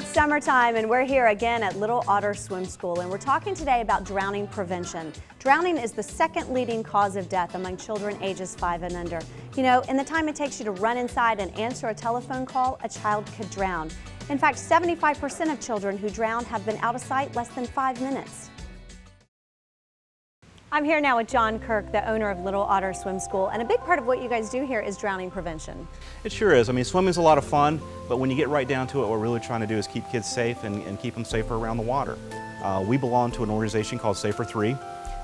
It's summertime and we're here again at Little Otter Swim School, and we're talking today about drowning prevention. Drowning is the second leading cause of death among children ages 5 and under. You know, in the time it takes you to run inside and answer a telephone call, a child could drown. In fact, 75% of children who drown have been out of sight less than 5 minutes. I'm here now with John Kirk, the owner of Little Otter Swim School, and a big part of what you guys do here is drowning prevention. It sure is. I mean, swimming's a lot of fun, but when you get right down to it, what we're really trying to do is keep kids safe and keep them safer around the water. We belong to an organization called Safer 3,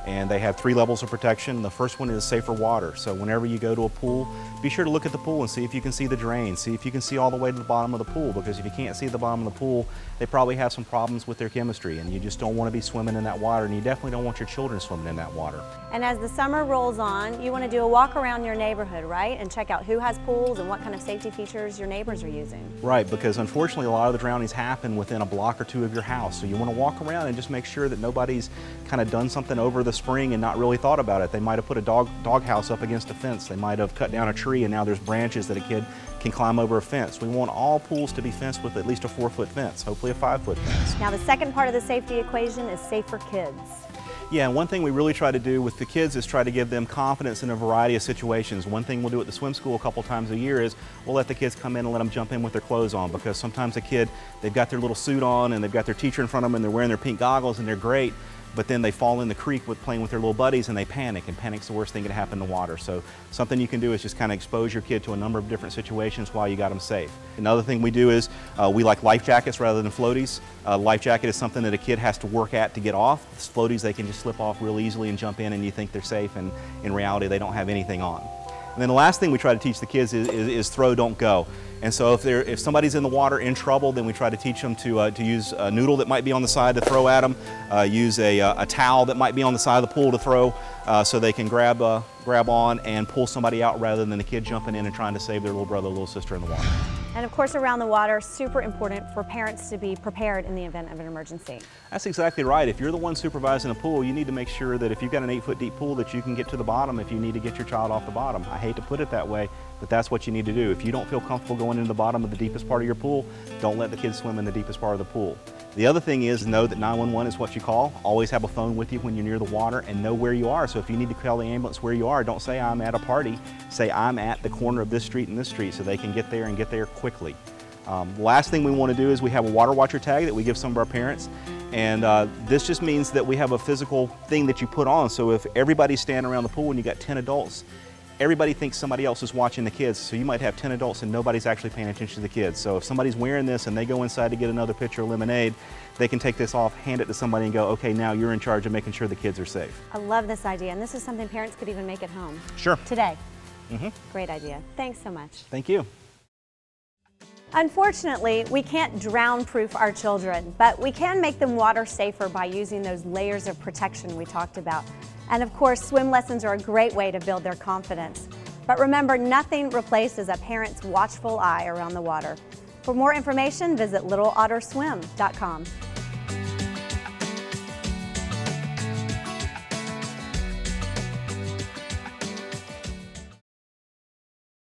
and they have 3 levels of protection. The first one is safer water. So whenever you go to a pool, be sure to look at the pool and see if you can see the drain, see if you can see all the way to the bottom of the pool, because if you can't see the bottom of the pool, they probably have some problems with their chemistry, and you just don't want to be swimming in that water, and you definitely don't want your children swimming in that water. And as the summer rolls on, you want to do a walk around your neighborhood, right? And check out who has pools and what kind of safety features your neighbors are using. Right, because unfortunately a lot of the drownings happen within a block or 2 of your house. So you want to walk around and just make sure that nobody's kind of done something over the spring and not really thought about it. They might have put a dog house up against a fence. They might have cut down a tree and now there's branches that a kid can climb over a fence. We want all pools to be fenced with at least a 4-foot fence, hopefully a 5-foot fence. Now the second part of the safety equation is safer kids. Yeah, and one thing we really try to do with the kids is try to give them confidence in a variety of situations. One thing we'll do at the swim school a couple times a year is we'll let the kids come in and let them jump in with their clothes on, because sometimes a kid, they've got their little suit on and they've got their teacher in front of them and they're wearing their pink goggles and they're great, but then they fall in the creek with playing with their little buddies and they panic, and panic's the worst thing that can happen in the water. So something you can do is just kind of expose your kid to a number of different situations while you got them safe. Another thing we do is we like life jackets rather than floaties. Life jacket is something that a kid has to work at to get off. Floaties, they can just slip off real easily and jump in and you think they're safe, and in reality they don't have anything on. And then the last thing we try to teach the kids is throw, don't go. And so if somebody's in the water in trouble, then we try to teach them to use a noodle that might be on the side to throw at them, use a towel that might be on the side of the pool to throw, so they can grab on and pull somebody out rather than the kid jumping in and trying to save their little brother or little sister in the water. And of course, around the water, super important for parents to be prepared in the event of an emergency. That's exactly right. If you're the one supervising a pool, you need to make sure that if you've got an 8-foot deep pool, that you can get to the bottom if you need to get your child off the bottom. I hate to put it that way, but that's what you need to do. If you don't feel comfortable going into the bottom of the deepest part of your pool, don't let the kids swim in the deepest part of the pool. The other thing is know that 911 is what you call. Always have a phone with you when you're near the water, and know where you are. So if you need to call the ambulance where you are, don't say I'm at a party. Say I'm at the corner of this street and this street, so they can get there and get there quickly. Last thing we want to do is we have a water watcher tag that we give some of our parents, and this just means that we have a physical thing that you put on. So if everybody's standing around the pool and you got 10 adults, everybody thinks somebody else is watching the kids. So you might have 10 adults and nobody's actually paying attention to the kids. So if somebody's wearing this and they go inside to get another pitcher of lemonade, they can take this off, hand it to somebody and go, okay, now you're in charge of making sure the kids are safe. I love this idea, and this is something parents could even make at home. Sure. Today. Mm-hmm. Great idea. Thanks so much. Thank you. Unfortunately, we can't drown-proof our children, but we can make them water safer by using those layers of protection we talked about. And of course, swim lessons are a great way to build their confidence. But remember, nothing replaces a parent's watchful eye around the water. For more information, visit littleotterswim.com.